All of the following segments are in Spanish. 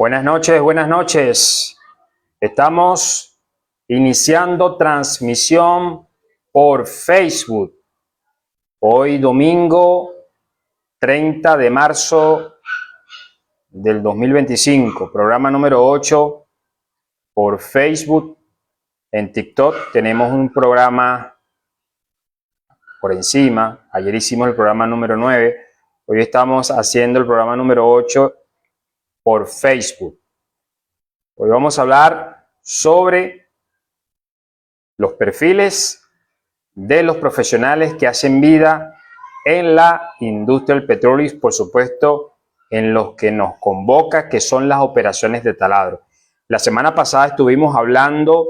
Buenas noches, buenas noches. Estamos iniciando transmisión por Facebook. Hoy domingo 30 de marzo del 2025, programa número 8 por Facebook. En TikTok tenemos un programa por encima. Ayer hicimos el programa número 9. Hoy estamos haciendo el programa número 8 por Facebook. Hoy vamos a hablar sobre los perfiles de los profesionales que hacen vida en la industria del petróleo y, por supuesto, en los que nos convoca, que son las operaciones de taladro. La semana pasada estuvimos hablando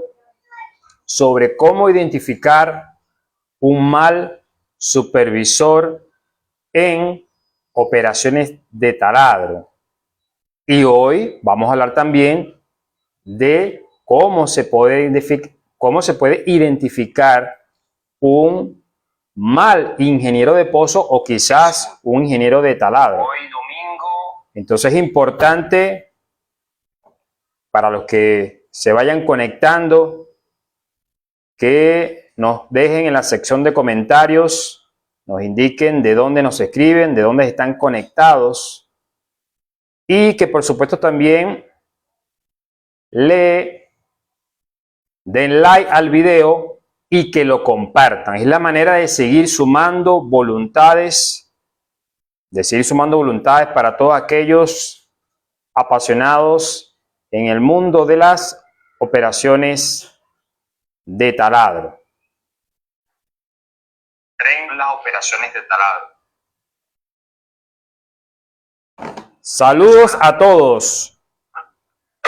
sobre cómo identificar un mal supervisor en operaciones de taladro. Y hoy vamos a hablar también de cómo se puede identificar un mal ingeniero de pozo o quizás un ingeniero de taladro. Hoy domingo. Entonces es importante para los que se vayan conectando que nos dejen en la sección de comentarios, nos indiquen de dónde nos escriben, de dónde están conectados y que por supuesto también le den like al video y que lo compartan. Es la manera de seguir sumando voluntades, para todos aquellos apasionados en el mundo de las operaciones de taladro. Las operaciones de taladro. Saludos a todos.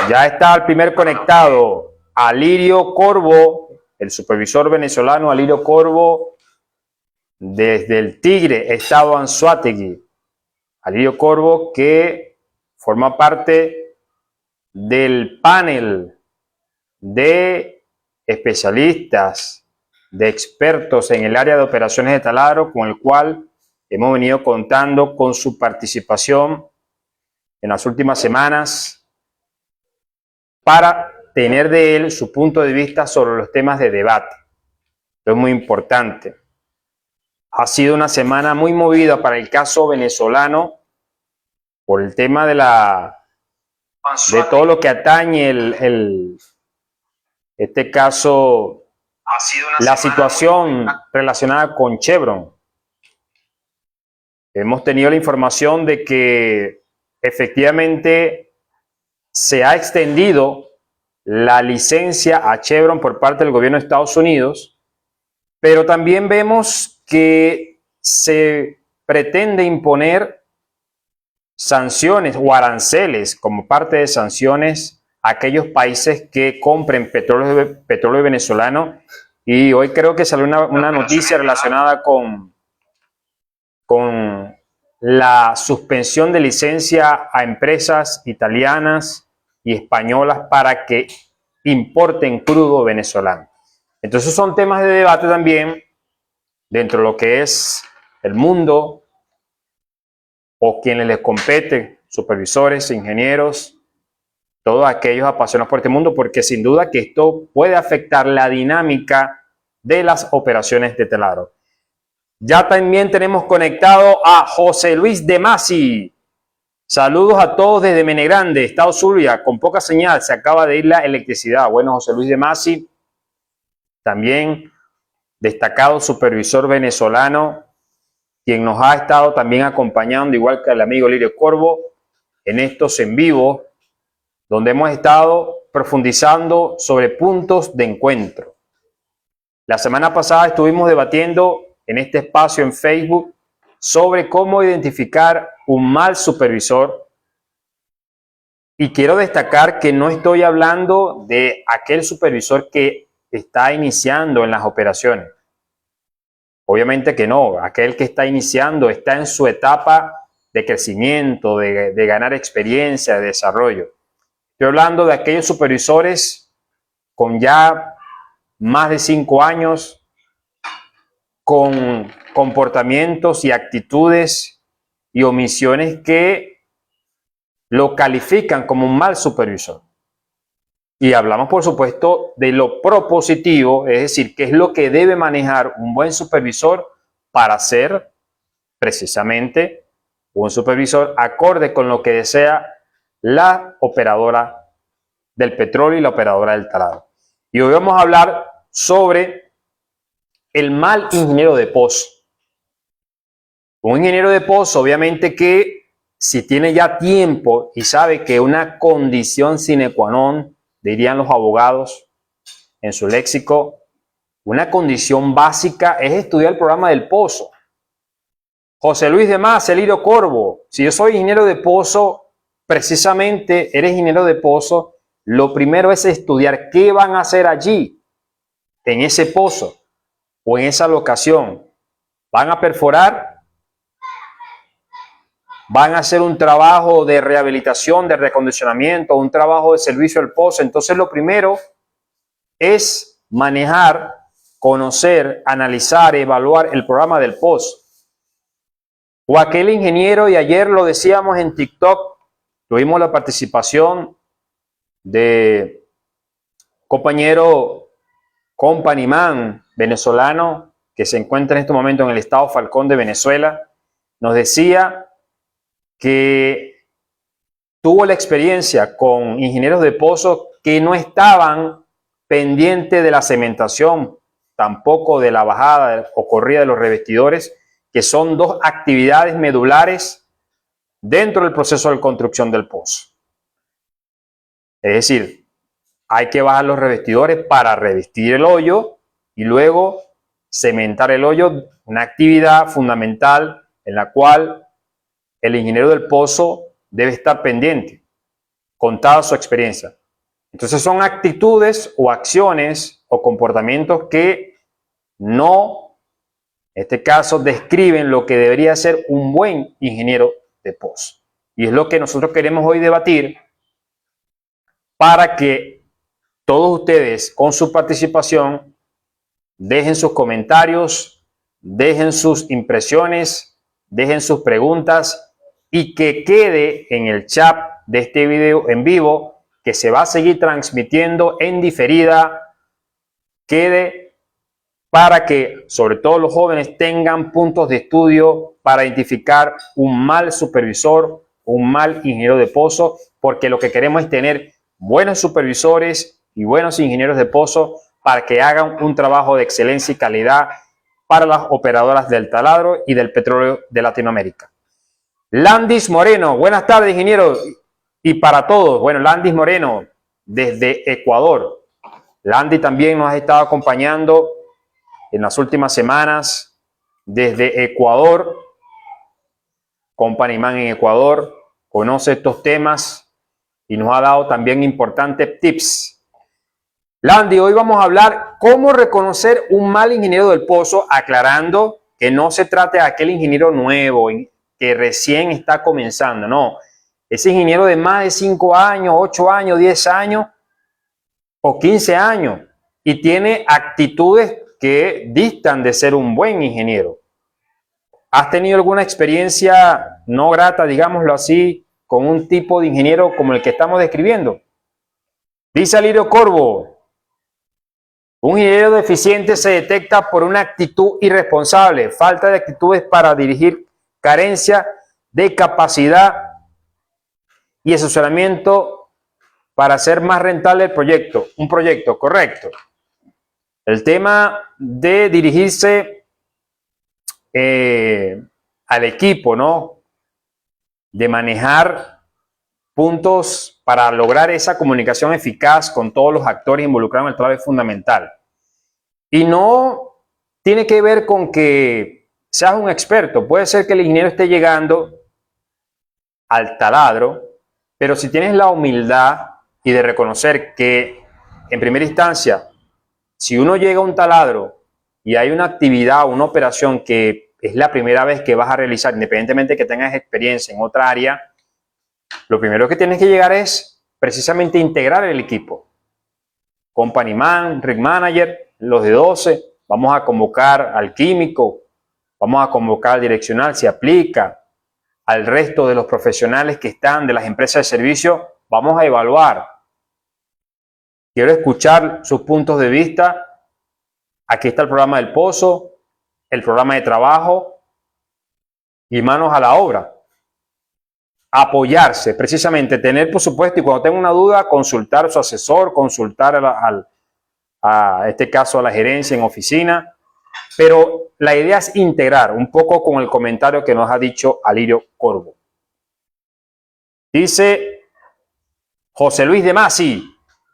Ya está el primer conectado, Alirio Corvo, el supervisor venezolano Alirio Corvo, desde el Tigre, estado Anzoátegui. Alirio Corvo, que forma parte del panel de especialistas, de expertos en el área de operaciones de taladro, con el cual hemos venido contando con su participación en las últimas semanas, para tener de él su punto de vista sobre los temas de debate. Esto es muy importante. Ha sido una semana muy movida para el caso venezolano por el tema de todo lo que atañe este caso, la situación relacionada con Chevron. Hemos tenido la información de que efectivamente se ha extendido la licencia a Chevron por parte del gobierno de Estados Unidos, pero también vemos que se pretende imponer sanciones o aranceles como parte de sanciones a aquellos países que compren petróleo venezolano. Y hoy creo que salió una noticia relacionada con la suspensión de licencia a empresas italianas y españolas para que importen crudo venezolano. Entonces son temas de debate también dentro de lo que es el mundo o quienes les compete, supervisores, ingenieros, todos aquellos apasionados por este mundo, porque sin duda que esto puede afectar la dinámica de las operaciones de taladro. Ya también tenemos conectado a José Luis de Masi. Saludos a todos desde Menegrande, estado Zulia, con poca señal, se acaba de ir la electricidad. Bueno, José Luis de Masi, también destacado supervisor venezolano, quien nos ha estado también acompañando, igual que el amigo Lirio Corvo, en estos en vivo, donde hemos estado profundizando sobre puntos de encuentro. La semana pasada estuvimos debatiendo en este espacio en Facebook sobre cómo identificar un mal supervisor, y quiero destacar que no estoy hablando de aquel supervisor que está iniciando en las operaciones. Obviamente que no, aquel que está iniciando está en su etapa de crecimiento, de ganar experiencia, de desarrollo. Estoy hablando de aquellos supervisores con ya más de 5 años, con comportamientos y actitudes y omisiones que lo califican como un mal supervisor. Y hablamos, por supuesto, de lo propositivo, es decir, qué es lo que debe manejar un buen supervisor para ser precisamente un supervisor acorde con lo que desea la operadora del petróleo y la operadora del taladro. Y hoy vamos a hablar sobre el mal ingeniero de pozo. Un ingeniero de pozo, obviamente que si tiene ya tiempo y sabe que una condición sine qua non, dirían los abogados en su léxico, una condición básica es estudiar el programa del pozo. José Luis de Más, Elirio Corvo, si yo soy ingeniero de pozo, precisamente eres ingeniero de pozo, lo primero es estudiar qué van a hacer allí, en ese pozo o en esa locación. ¿Van a perforar? ¿Van a hacer un trabajo de rehabilitación, de recondicionamiento, un trabajo de servicio al pozo? Entonces lo primero es manejar, conocer, analizar, evaluar el programa del pozo. O aquel ingeniero, y ayer lo decíamos en TikTok, tuvimos la participación de compañero Company Man venezolano que se encuentra en este momento en el estado Falcón de Venezuela, nos decía que tuvo la experiencia con ingenieros de pozo que no estaban pendientes de la cementación, tampoco de la bajada o corrida de los revestidores, que son dos actividades medulares dentro del proceso de construcción del pozo. Es decir, hay que bajar los revestidores para revestir el hoyo y luego cementar el hoyo, una actividad fundamental en la cual el ingeniero del pozo debe estar pendiente, contada su experiencia. Entonces son actitudes o acciones o comportamientos que no, en este caso, describen lo que debería ser un buen ingeniero de pozo. Y es lo que nosotros queremos hoy debatir para que todos ustedes, con su participación, dejen sus comentarios, dejen sus impresiones, dejen sus preguntas y que quede en el chat de este video en vivo, que se va a seguir transmitiendo en diferida, quede para que sobre todo los jóvenes tengan puntos de estudio para identificar un mal supervisor, un mal ingeniero de pozo, porque lo que queremos es tener buenos supervisores y buenos ingenieros de pozo para que hagan un trabajo de excelencia y calidad para las operadoras del taladro y del petróleo de Latinoamérica. Landis Moreno, buenas tardes, ingeniero, y para todos. Bueno, Landis Moreno, desde Ecuador. Landy también nos ha estado acompañando en las últimas semanas desde Ecuador. Company Man en Ecuador, conoce estos temas y nos ha dado también importantes tips. Landy, hoy vamos a hablar cómo reconocer un mal ingeniero del pozo, aclarando que no se trate de aquel ingeniero nuevo que recién está comenzando, no. Ese ingeniero de más de 5 años, 8 años, 10 años o 15 años y tiene actitudes que distan de ser un buen ingeniero. ¿Has tenido alguna experiencia no grata, digámoslo así, con un tipo de ingeniero como el que estamos describiendo? Dice Elirio Corvo, un ingeniero deficiente se detecta por una actitud irresponsable, falta de actitudes para dirigir, carencia de capacidad y asesoramiento para hacer más rentable el proyecto. Un proyecto, correcto. El tema de dirigirse al equipo, ¿no? De manejar puntos para lograr esa comunicación eficaz con todos los actores involucrados en el trabajo es fundamental. Y no tiene que ver con que seas un experto. Puede ser que el ingeniero esté llegando al taladro, pero si tienes la humildad y de reconocer que en primera instancia, si uno llega a un taladro y hay una actividad, una operación que es la primera vez que vas a realizar, independientemente de que tengas experiencia en otra área, lo primero que tienes que llegar es precisamente integrar el equipo. Company Man, Rig Manager, los de 12, vamos a convocar al químico, vamos a convocar al direccional si aplica, al resto de los profesionales que están de las empresas de servicio, vamos a evaluar. Quiero escuchar sus puntos de vista. Aquí está el programa del pozo, el programa de trabajo y manos a la obra. Apoyarse, precisamente, tener por supuesto, y cuando tenga una duda, consultar a su asesor, consultar a este caso a la gerencia en oficina, pero la idea es integrar un poco con el comentario que nos ha dicho Alirio Corvo. Dice José Luis de Masi,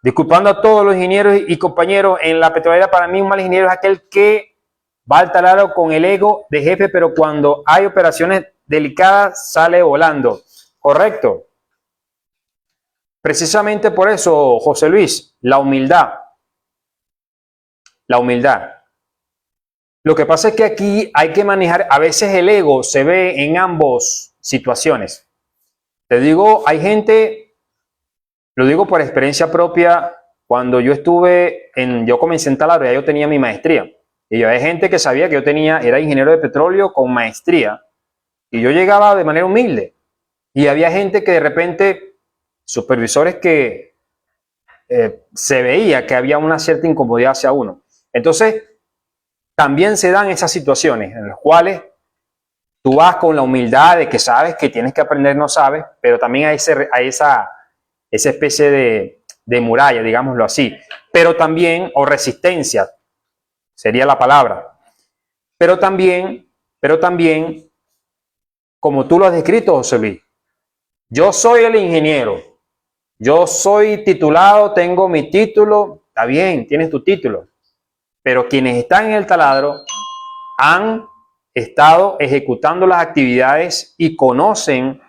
disculpando a todos los ingenieros y compañeros, en la petrolera para mí un mal ingeniero es aquel que va al taladro con el ego de jefe, pero cuando hay operaciones delicadas sale volando. Correcto. Precisamente por eso, José Luis, la humildad. La humildad. Lo que pasa es que aquí hay que manejar, a veces el ego se ve en ambas situaciones. Te digo, hay gente, lo digo por experiencia propia, cuando yo comencé en taladro, ya yo tenía mi maestría. Y hay gente que sabía que era ingeniero de petróleo con maestría. Y yo llegaba de manera humilde. Y había gente que de repente, supervisores que se veía que había una cierta incomodidad hacia uno. Entonces, también se dan esas situaciones en las cuales tú vas con la humildad de que sabes que tienes que aprender, no sabes, pero también hay esa especie de muralla, digámoslo así. Pero también, o resistencia, sería la palabra. Pero también, como tú lo has descrito, José Luis, yo soy el ingeniero, yo soy titulado, tengo mi título, está bien, tienes tu título, pero quienes están en el taladro han estado ejecutando las actividades y conocen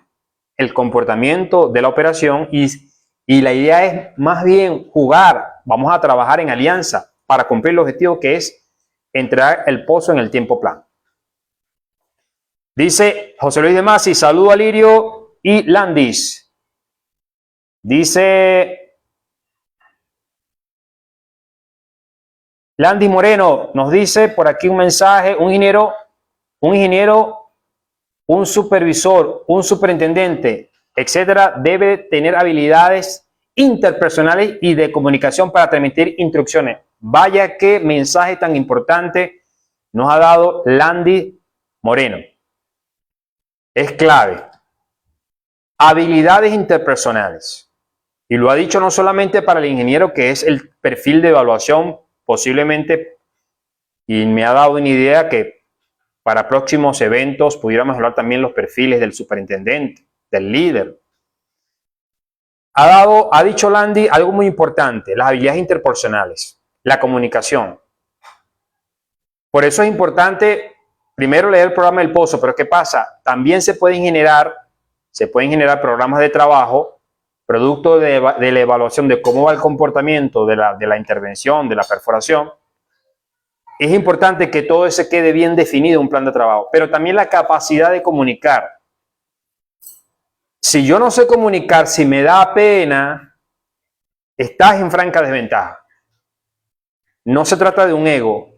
el comportamiento de la operación y la idea es más bien jugar, vamos a trabajar en alianza para cumplir el objetivo que es entregar el pozo en el tiempo plan. Dice José Luis de Masi, saludo a Lirio y Landis. Dice Landis Moreno, nos dice por aquí un mensaje, un ingeniero, un supervisor, un superintendente, etcétera, debe tener habilidades interpersonales y de comunicación para transmitir instrucciones. Vaya qué mensaje tan importante nos ha dado Landis Moreno. Es clave. Habilidades interpersonales. Y lo ha dicho no solamente para el ingeniero, que es el perfil de evaluación posiblemente, y me ha dado una idea que para próximos eventos pudiéramos hablar también los perfiles del superintendente, del líder. Ha dicho Landy algo muy importante, las habilidades interpersonales, la comunicación. Por eso es importante primero leer el programa del pozo, pero ¿qué pasa? También se pueden generar programas de trabajo producto de la evaluación de cómo va el comportamiento de la intervención, de la perforación. Es importante que todo eso quede bien definido, un plan de trabajo, pero también la capacidad de comunicar. Si yo no sé comunicar, si me da pena, estás en franca desventaja. No se trata de un ego.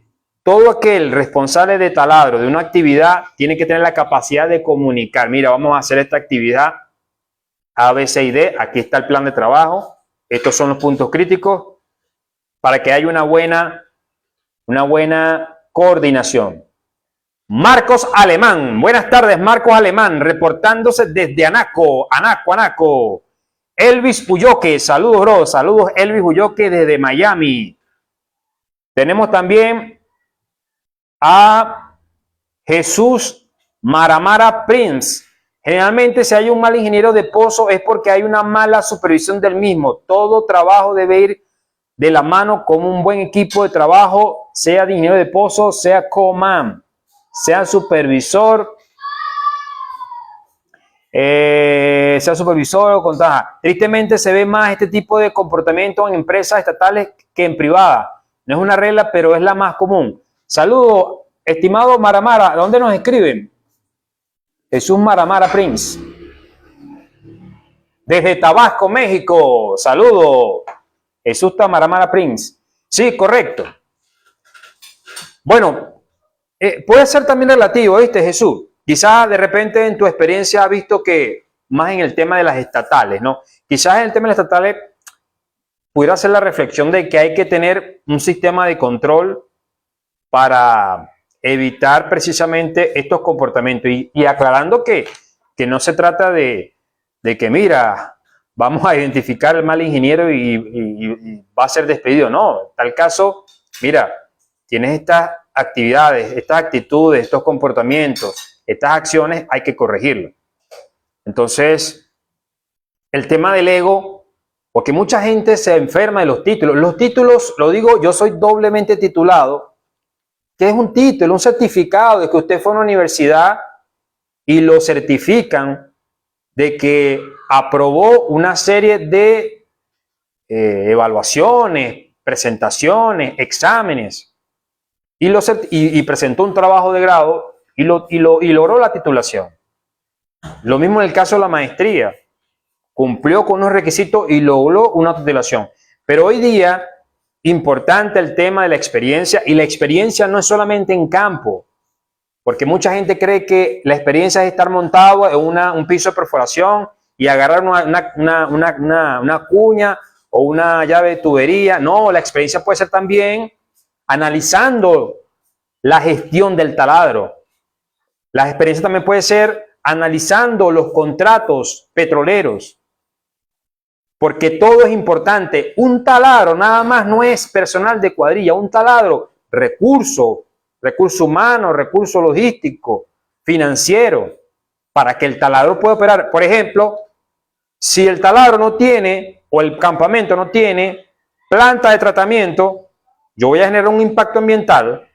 Todo aquel responsable de taladro, de una actividad, tiene que tener la capacidad de comunicar. Mira, vamos a hacer esta actividad A, B, C y D. Aquí está el plan de trabajo. Estos son los puntos críticos para que haya una buena coordinación. Marcos Alemán. Buenas tardes, Marcos Alemán, reportándose desde Anaco. Elvis Ulloque. Saludos, bro. Saludos, Elvis Ulloque desde Miami. Tenemos también a Jesús Maramara Prince. Generalmente, si hay un mal ingeniero de pozo es porque hay una mala supervisión del mismo. Todo trabajo debe ir de la mano con un buen equipo de trabajo, sea de ingeniero de pozo, sea co-man, sea supervisor, o contaja. Tristemente se ve más este tipo de comportamiento en empresas estatales que en privadas. No es una regla, pero es la más común. Saludos, estimado Maramara. ¿De dónde nos escriben? Jesús Maramara Prince. Desde Tabasco, México. Saludos. Jesús Maramara Prince. Sí, correcto. Bueno, puede ser también relativo, ¿viste, Jesús? Quizás de repente en tu experiencia has visto que más en el tema de las estatales, ¿no? Quizás en el tema de las estatales pudiera hacer la reflexión de que hay que tener un sistema de control para evitar precisamente estos comportamientos y aclarando que no se trata de que, mira, vamos a identificar al mal ingeniero y va a ser despedido. No, en tal caso, mira, tienes estas actividades, estas actitudes, estos comportamientos, estas acciones, hay que corregirlo. Entonces, el tema del ego, porque mucha gente se enferma de los títulos. Los títulos, lo digo, yo soy doblemente titulado. ¿Qué es un título? Un certificado de que usted fue a una universidad y lo certifican de que aprobó una serie de evaluaciones, presentaciones, exámenes y presentó un trabajo de grado y logró la titulación. Lo mismo en el caso de la maestría. Cumplió con unos requisitos y logró una titulación. Pero hoy día, importante el tema de la experiencia, y la experiencia no es solamente en campo, porque mucha gente cree que la experiencia es estar montado en un piso de perforación y agarrar una cuña o una llave de tubería. No, la experiencia puede ser también analizando la gestión del taladro. La experiencia también puede ser analizando los contratos petroleros, porque todo es importante. Un taladro nada más no es personal de cuadrilla, un taladro, recurso humano, recurso logístico, financiero, para que el taladro pueda operar. Por ejemplo, si el taladro no tiene, o el campamento no tiene planta de tratamiento, yo voy a generar un impacto ambiental.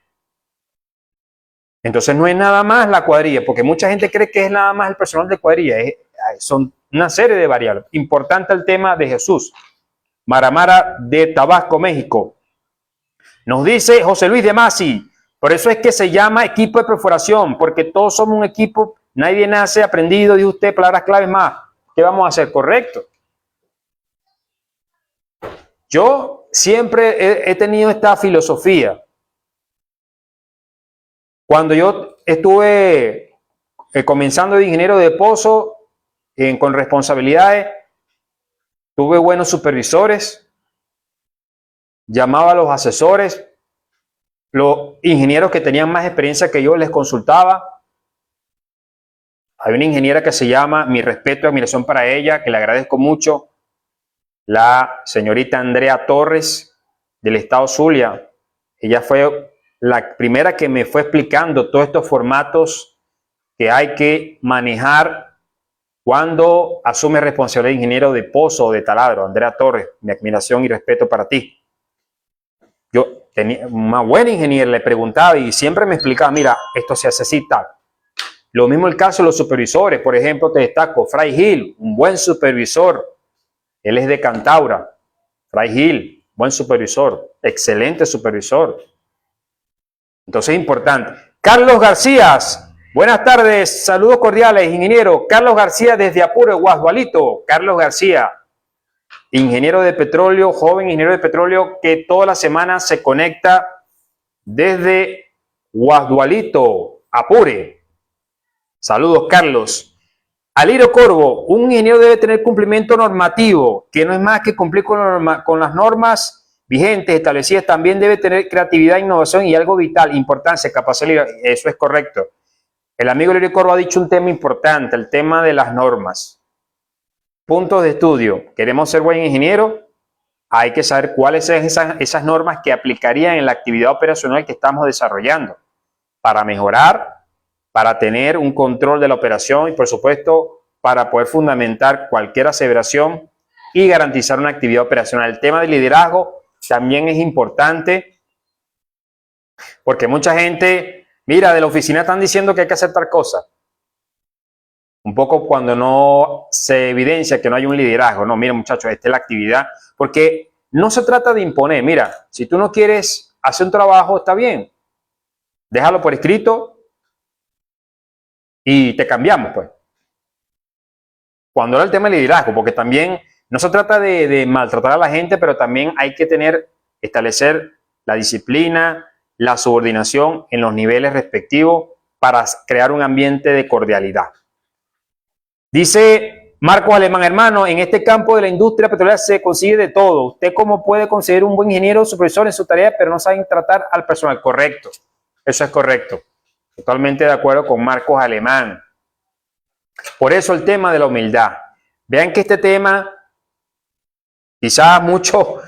Entonces no es nada más la cuadrilla, porque mucha gente cree que es nada más el personal de cuadrilla. Son una serie de variables. Importante el tema de Jesús. Maramara de Tabasco, México. Nos dice José Luis de Masi, por eso es que se llama equipo de perforación, porque todos somos un equipo, nadie nace aprendido, dice usted, palabras claves más. ¿Qué vamos a hacer? Correcto. Yo siempre he tenido esta filosofía. Cuando yo estuve comenzando de ingeniero de pozo, con responsabilidades, tuve buenos supervisores, llamaba a los asesores, los ingenieros que tenían más experiencia que yo les consultaba. Hay una ingeniera que se llama, mi respeto y admiración para ella, que le agradezco mucho, la señorita Andrea Torres del estado Zulia. Ella fue la primera que me fue explicando todos estos formatos que hay que manejar cuando asume responsabilidad de ingeniero de pozo o de taladro. Andrea Torres, mi admiración y respeto para ti. Yo tenía una buena ingeniera, le preguntaba y siempre me explicaba, mira, esto se hace así, tal. Lo mismo el caso de los supervisores. Por ejemplo, te destaco Fray Gil, un buen supervisor. Él es de Cantaura. Fray Gil, buen supervisor, excelente supervisor. Entonces es importante. Carlos García, buenas tardes, saludos cordiales, ingeniero. Carlos García desde Apure, Guasdualito. Carlos García, ingeniero de petróleo, joven ingeniero de petróleo que toda la semana se conecta desde Guasdualito, Apure. Saludos, Carlos. Aliro Corvo, un ingeniero debe tener cumplimiento normativo, que no es más que cumplir con las normas vigentes establecidas. También debe tener creatividad, innovación y algo vital, importancia, capacidad. Eso es correcto. El amigo Aliro Corvo ha dicho un tema importante, el tema de las normas. Puntos de estudio. ¿Queremos ser buen ingeniero? Hay que saber cuáles son esas normas que aplicarían en la actividad operacional que estamos desarrollando para mejorar, para tener un control de la operación y, por supuesto, para poder fundamentar cualquier aseveración y garantizar una actividad operacional. El tema del liderazgo también es importante porque mucha gente, mira, de la oficina están diciendo que hay que hacer tal cosa. Un poco cuando no se evidencia que no hay un liderazgo. No, mira, muchachos, esta es la actividad. Porque no se trata de imponer. Mira, si tú no quieres hacer un trabajo, está bien. Déjalo por escrito y te cambiamos, pues. Cuando era el tema del liderazgo, porque también no se trata de maltratar a la gente, pero también hay que establecer la disciplina, la subordinación en los niveles respectivos para crear un ambiente de cordialidad. Dice Marcos Alemán, hermano, en este campo de la industria petrolera se consigue de todo. ¿Usted cómo puede conseguir un buen ingeniero supervisor en su tarea, pero no saben tratar al personal? Correcto, eso es correcto. Totalmente de acuerdo con Marcos Alemán. Por eso el tema de la humildad. Vean que este tema, quizás muchos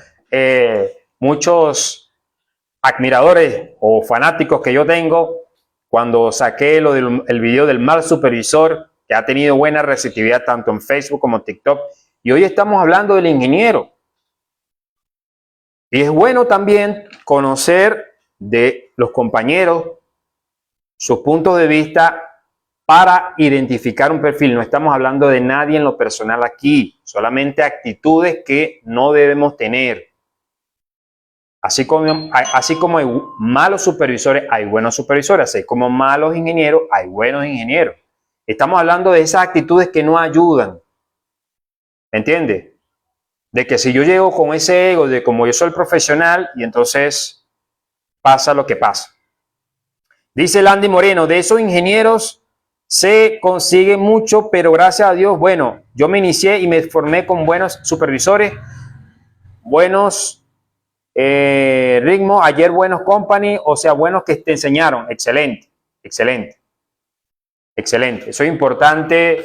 admiradores o fanáticos que yo tengo, cuando saqué el video del mal supervisor, que ha tenido buena receptividad tanto en Facebook como en TikTok, y hoy estamos hablando del ingeniero. Y es bueno también conocer de los compañeros sus puntos de vista para identificar un perfil. No estamos hablando de nadie en lo personal aquí, solamente actitudes que no debemos tener. Así como hay malos supervisores, hay buenos supervisores. Así como malos ingenieros, hay buenos ingenieros. Estamos hablando de esas actitudes que no ayudan. ¿Me entiende? De que si yo llego con ese ego de como yo soy profesional, y entonces pasa lo que pasa. Dice Landy Moreno, de esos ingenieros se consigue mucho, pero gracias a Dios, bueno, yo me inicié y me formé con buenos supervisores, buenos ritmos, ayer buenos company, o sea, buenos que te enseñaron. Excelente, excelente, excelente. Eso es importante.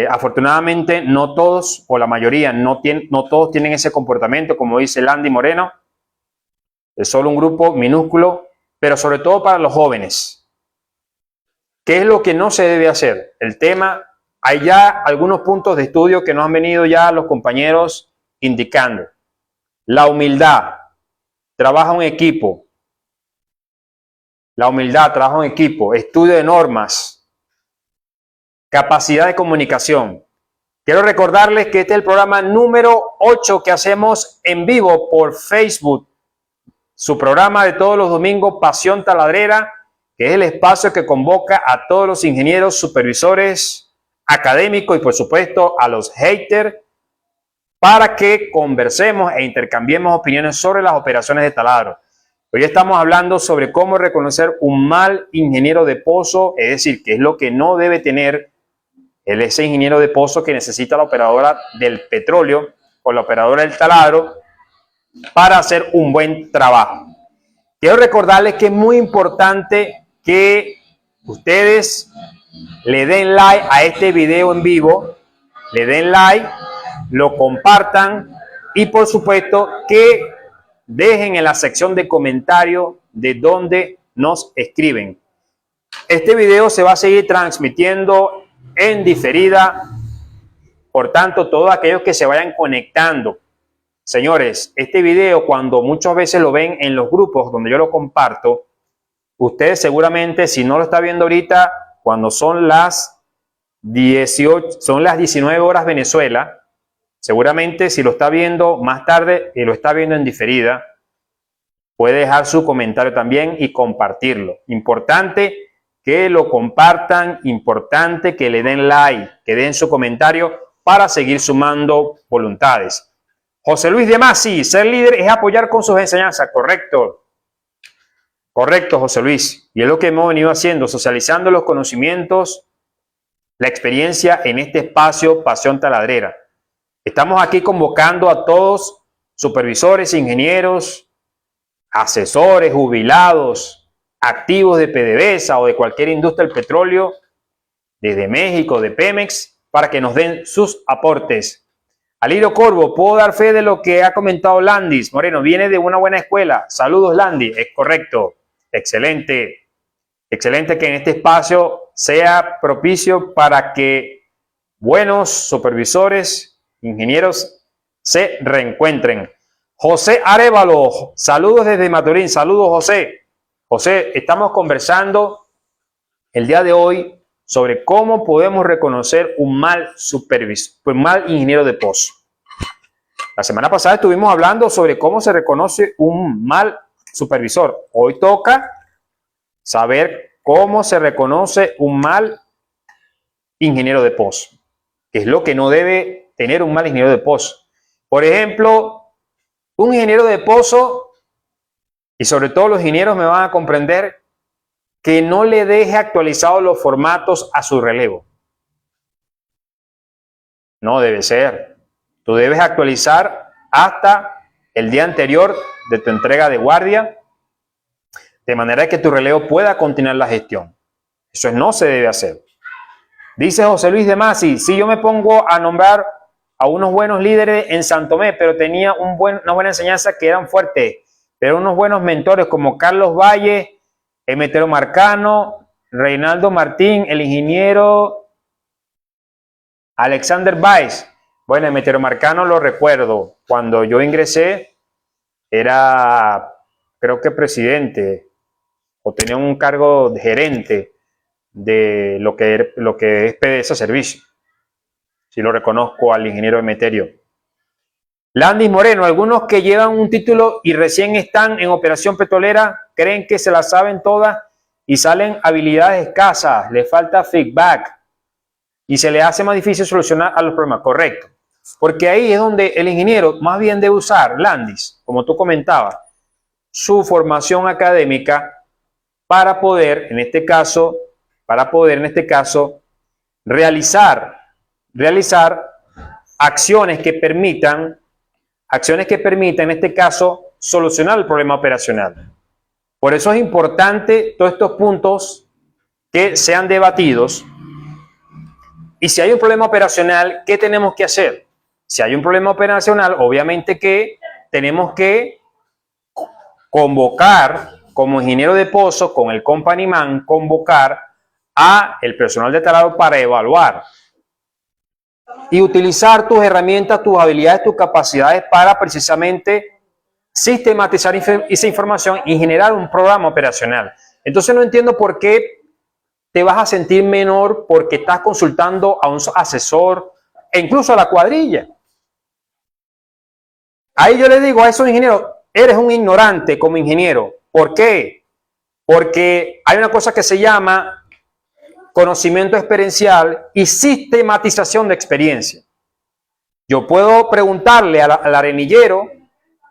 Afortunadamente, no todos, o la mayoría, no todos tienen ese comportamiento, como dice Landy Moreno. Es solo un grupo minúsculo, pero sobre todo para los jóvenes. ¿Qué es lo que no se debe hacer? El tema, hay ya algunos puntos de estudio que nos han venido ya los compañeros indicando. La humildad, trabaja en equipo. La humildad, trabajo en equipo, estudio de normas, capacidad de comunicación. Quiero recordarles que este es el programa número 8 que hacemos en vivo por Facebook. Su programa de todos los domingos, Pasión Taladrera, que es el espacio que convoca a todos los ingenieros, supervisores, académicos y por supuesto a los haters para que conversemos e intercambiemos opiniones sobre las operaciones de taladro. Hoy estamos hablando sobre cómo reconocer un mal ingeniero de pozo, es decir, qué es lo que no debe tener ese ingeniero de pozo que necesita la operadora del petróleo o la operadora del taladro para hacer un buen trabajo. Quiero recordarles que es muy importante que ustedes le den like a este video en vivo, le den like, lo compartan y por supuesto que dejen en la sección de comentarios de donde nos escriben. Este video se va a seguir transmitiendo en diferida, por tanto todos aquellos que se vayan conectando. Señores, este video cuando muchas veces lo ven en los grupos donde yo lo comparto, ustedes seguramente si no lo está viendo ahorita, cuando son las 19 horas Venezuela, seguramente si lo está viendo más tarde y lo está viendo en diferida, puede dejar su comentario también y compartirlo. Importante que lo compartan, importante que le den like, que den su comentario para seguir sumando voluntades. José Luis de Masi, ser líder es apoyar con sus enseñanzas. Correcto. Correcto, José Luis. Y es lo que hemos venido haciendo, socializando los conocimientos, la experiencia en este espacio Pasión Taladrera. Estamos aquí convocando a todos, supervisores, ingenieros, asesores, jubilados, activos de PDVSA o de cualquier industria del petróleo, desde México, de Pemex, para que nos den sus aportes. Alirio Corvo, puedo dar fe de lo que ha comentado Landis Moreno, viene de una buena escuela. Saludos, Landis. Es correcto. Excelente. Excelente que en este espacio sea propicio para que buenos supervisores, ingenieros se reencuentren. José Arevalo, saludos desde Maturín. Saludos, José. José, estamos conversando el día de hoy sobre cómo podemos reconocer un mal supervisor, un mal ingeniero de pozo. La semana pasada estuvimos hablando sobre cómo se reconoce un mal supervisor. Hoy toca saber cómo se reconoce un mal ingeniero de pozo, que es lo que no debe tener un mal ingeniero de pozo. Por ejemplo, un ingeniero de pozo, y sobre todo los ingenieros me van a comprender, que no le deje actualizados los formatos a su relevo. No debe ser. Tú debes actualizar hasta el día anterior de tu entrega de guardia, de manera que tu relevo pueda continuar la gestión. Eso no se debe hacer. Dice José Luis de Masi, si yo me pongo a nombrar a unos buenos líderes en San Tomé, pero tenía una buena enseñanza que eran fuertes, pero unos buenos mentores como Carlos Valle, Emetero Marcano, Reinaldo Martín, el ingeniero Alexander Weiss. Bueno, Emetero Marcano lo recuerdo. Cuando yo ingresé, era, creo que presidente, o tenía un cargo de gerente de lo que es PDVSA Servicio. Si lo reconozco al ingeniero Emeterio. Landis Moreno, algunos que llevan un título y recién están en operación petrolera, creen que se las saben todas y salen habilidades escasas, les falta feedback y se les hace más difícil solucionar a los problemas. Correcto. Porque ahí es donde el ingeniero más bien debe usar, Landis, como tú comentabas, su formación académica para poder, en este caso, realizar acciones que permitan, en este caso, solucionar el problema operacional. Por eso es importante todos estos puntos que sean debatidos. Y si hay un problema operacional, ¿qué tenemos que hacer? Si hay un problema operacional, obviamente que tenemos que convocar, como ingeniero de pozo, con el company man, convocar a el personal de talado para evaluar y utilizar tus herramientas, tus habilidades, tus capacidades para precisamente sistematizar esa información y generar un programa operacional. Entonces no entiendo por qué te vas a sentir menor porque estás consultando a un asesor e incluso a la cuadrilla. Ahí yo le digo a esos ingenieros, eres un ignorante como ingeniero. ¿Por qué? Porque hay una cosa que se llama conocimiento experiencial y sistematización de experiencia. Yo puedo preguntarle al arenillero,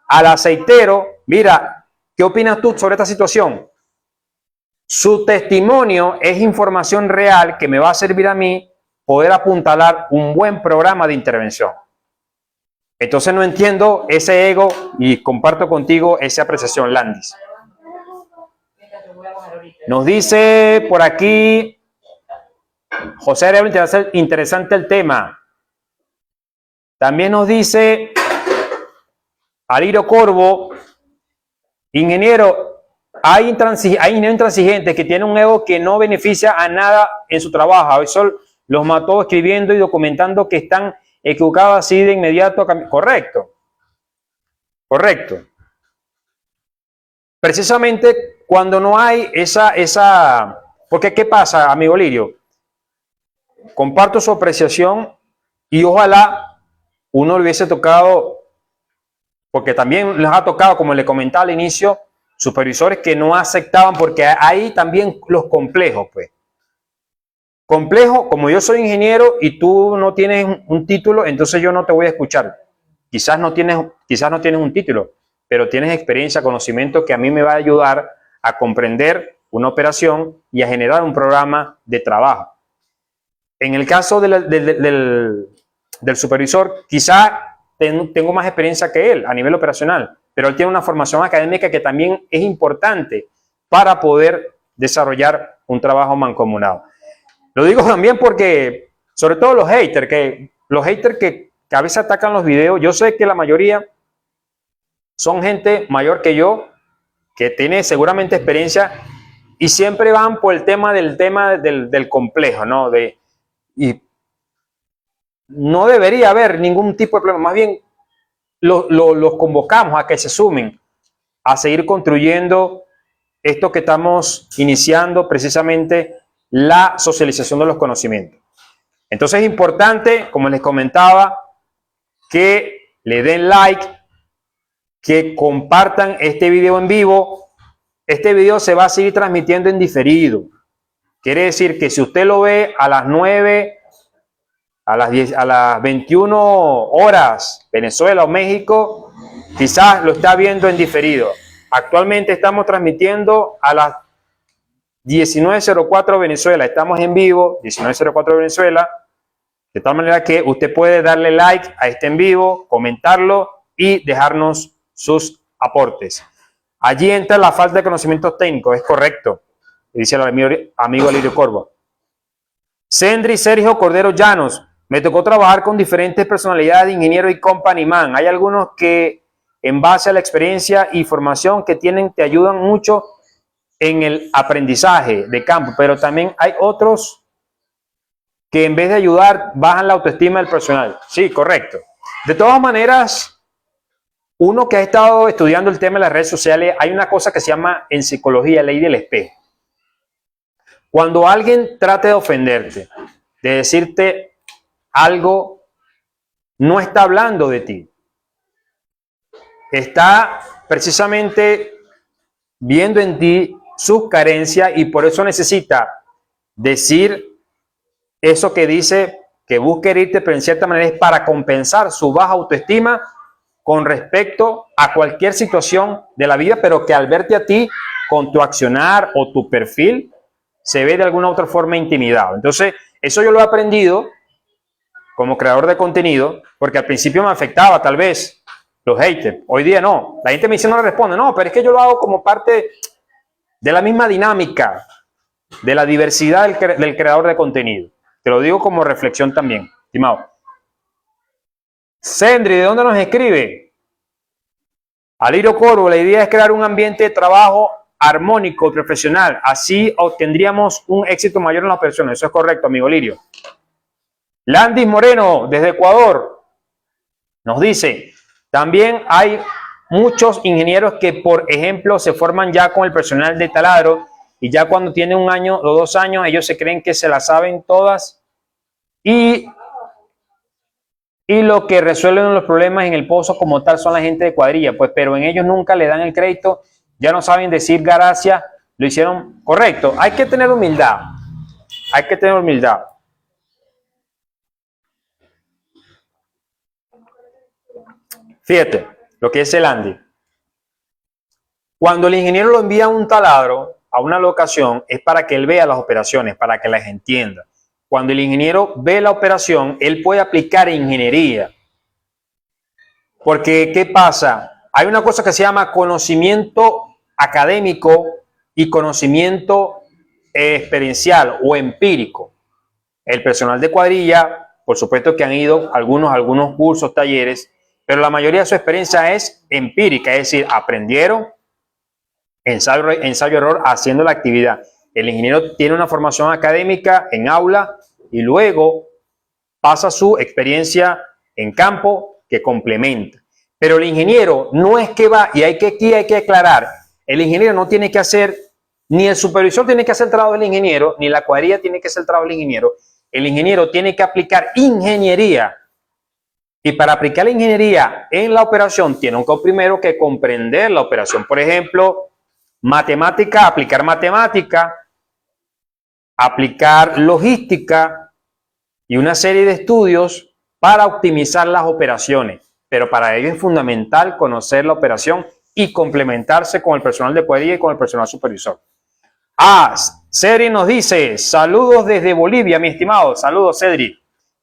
al aceitero, mira, ¿qué opinas tú sobre esta situación? Su testimonio es información real que me va a servir a mí poder apuntalar un buen programa de intervención. Entonces no entiendo ese ego y comparto contigo esa apreciación, Landis. Nos dice por aquí José Arevalo, interesante el tema. También nos dice Aliro Corvo, ingeniero, hay ingenieros intransigentes que tienen un ego que no beneficia a nada en su trabajo. Eso los mató escribiendo y documentando que están equivocados así de inmediato. Correcto. Correcto. Precisamente cuando no hay porque ¿qué pasa, amigo Lirio? Comparto su apreciación y ojalá uno le hubiese tocado, porque también les ha tocado, como le comentaba al inicio, supervisores que no aceptaban, porque hay también los complejos, pues. Complejo, como yo soy ingeniero y tú no tienes un título, entonces yo no te voy a escuchar. Quizás no tienes un título, pero tienes experiencia, conocimiento que a mí me va a ayudar a comprender una operación y a generar un programa de trabajo. En el caso del supervisor, quizá tengo más experiencia que él a nivel operacional, pero él tiene una formación académica que también es importante para poder desarrollar un trabajo mancomunado. Lo digo también porque, sobre todo los haters que a veces atacan los videos, yo sé que la mayoría son gente mayor que yo, que tiene seguramente experiencia y siempre van por el tema del complejo, ¿no? Y no debería haber ningún tipo de problema, más bien los convocamos a que se sumen a seguir construyendo esto que estamos iniciando, precisamente la socialización de los conocimientos. Entonces es importante, como les comentaba, que le den like, que compartan este video en vivo. Este video se va a seguir transmitiendo en diferido. Quiere decir que si usted lo ve a las 9, a las 10, a las 21 horas, Venezuela o México, quizás lo está viendo en diferido. Actualmente estamos transmitiendo a las 1904 Venezuela, estamos en vivo, 1904 Venezuela, de tal manera que usted puede darle like a este en vivo, comentarlo y dejarnos sus aportes. Allí entra la falta de conocimientos técnicos, es correcto, dice el amigo Lirio Corvo. Sendri Sergio Cordero Llanos, me tocó trabajar con diferentes personalidades de ingeniero y company man. Hay algunos que en base a la experiencia y formación que tienen te ayudan mucho en el aprendizaje de campo, pero también hay otros que en vez de ayudar bajan la autoestima del personal. Sí, correcto. De todas maneras, uno que ha estado estudiando el tema de las redes sociales, hay una cosa que se llama en psicología ley del espejo. Cuando alguien trate de ofenderte, de decirte algo, no está hablando de ti. Está precisamente viendo en ti sus carencias y por eso necesita decir eso que dice, que busca herirte, pero en cierta manera es para compensar su baja autoestima con respecto a cualquier situación de la vida, pero que al verte a ti con tu accionar o tu perfil, se ve de alguna otra forma intimidado. Entonces, eso yo lo he aprendido como creador de contenido, porque al principio me afectaba tal vez los haters. Hoy día no. La gente me dice no le responde. No, pero es que yo lo hago como parte de la misma dinámica, de la diversidad del creador de contenido. Te lo digo como reflexión también, estimado. Sendri, ¿de dónde nos escribe? Alirio Corvo, la idea es crear un ambiente de trabajo armónico, profesional. Así obtendríamos un éxito mayor en las personas. Eso es correcto, amigo Lirio. Landis Moreno, desde Ecuador, nos dice, también hay muchos ingenieros que, por ejemplo, se forman ya con el personal de taladro y ya cuando tienen 1 año o 2 años, ellos se creen que se las saben todas y lo que resuelven los problemas en el pozo como tal son la gente de cuadrilla, pues, pero en ellos nunca le dan el crédito, ya no saben decir gracias, lo hicieron correcto. Hay que tener humildad, hay que tener humildad. Fíjate lo que es el Andy. Cuando el ingeniero lo envía a un taladro, a una locación, es para que él vea las operaciones, para que las entienda. Cuando el ingeniero ve la operación, él puede aplicar ingeniería. Porque, ¿qué pasa? Hay una cosa que se llama conocimiento académico y conocimiento experiencial o empírico. El personal de cuadrilla, por supuesto que han ido algunos cursos, talleres, pero la mayoría de su experiencia es empírica, es decir, aprendieron ensayo-error haciendo la actividad. El ingeniero tiene una formación académica en aula y luego pasa su experiencia en campo que complementa. Pero el ingeniero no es que va, y aquí hay que aclarar, el ingeniero no tiene que hacer, ni el supervisor tiene que hacer el trabajo del ingeniero, ni la cuadrilla tiene que hacer el trabajo del ingeniero. El ingeniero tiene que aplicar ingeniería. Y para aplicar la ingeniería en la operación, tiene primero que comprender la operación. Por ejemplo, matemática, aplicar logística y una serie de estudios para optimizar las operaciones. Pero para ello es fundamental conocer la operación y complementarse con el personal de cuadrilla y con el personal supervisor. Cedri nos dice, saludos desde Bolivia, mi estimado. Saludos, Cedri.